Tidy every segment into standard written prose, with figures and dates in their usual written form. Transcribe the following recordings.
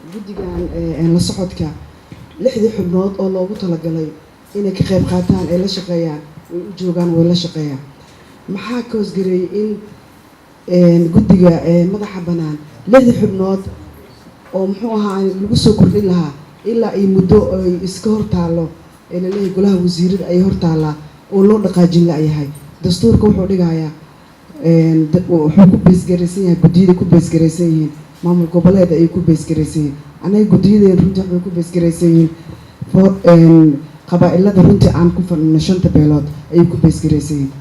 guddigan la socodka lixdii xubnood oo loogu talagalay inay ka qayb qaataan ay la shaqeeyaan way u joogaan way la shaqeeyaan maxaa ka hoosgareeyay in guddiga madaxa bannaan lixdii xubnood oo muxuu ahaa lagu soo kordhin lahaa ilaa ay muddo ay iska hortaalo ee laleeyahay golaha wasiirada ay hortaalaa oo loo dhaqaajin la'yahay dastuurka wuxuu dhigayaa wuxuu ku beesgaraysan yahay guddiyada ku beesgaraysan yihiin maamul goboleed ay ku beesgaraysan yihiin anaga guddiyadeen runtii waxay ku beesgaraysan yihiin qabaa'ilada runtii aan ku fadhino 5 beelood ayay ku beesgaraysan yihiin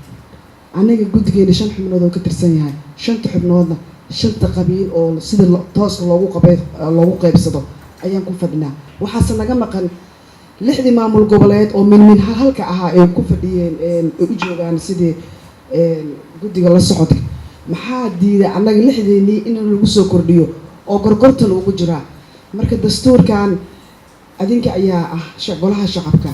anaga guddigeena 5 xubnood oo ka tirsan yahay 5 xubnoodna 5 qabiil oo sida toos loogu qaybsado ayaan ku fadhinaa waxaase naga maqan 6 maamul goboleed oo min halka ahaa ay ku fadhiyeen u joogaan sidii guddiga la socodka maxaa diiday annaga 6deennii in lagu soo kordhiyo oo gorgortan ugu jiraa marka dastuurkan adinka ayaa ah golaha shacabka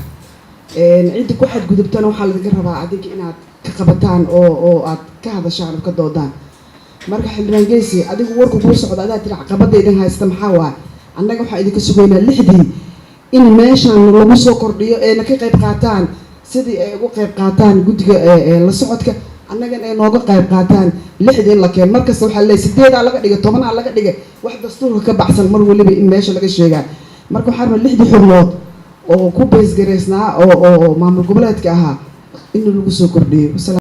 cidda ku xadgudubtana waxaa laga rabaa adinka inaad ka qabataan oo aad ka hadashaan ka doodaan marka xildhibaan Geesi adigu warku ku socda adaa tiri caqabadaydan haysta maxaa waa annaga waxaa idinka sugaynaa 6dii in meeshan lagu soo kordhiyo ee ka qayb qaataan sidii ay ugu qayb qaataan guddiga la socodka annagana ay nooga qayb qaataan 6 la keen markasta waxaa leeyahay 8 laga dhigay 10 laga dhigay wax dastuurka ka baxsan mar waliba in meesha laga sheegaa marka waxaa rabaa 6 xubnood oo ku beesgareysnaa oo maamul goboleedka ahaa in lagu soo kordhiyo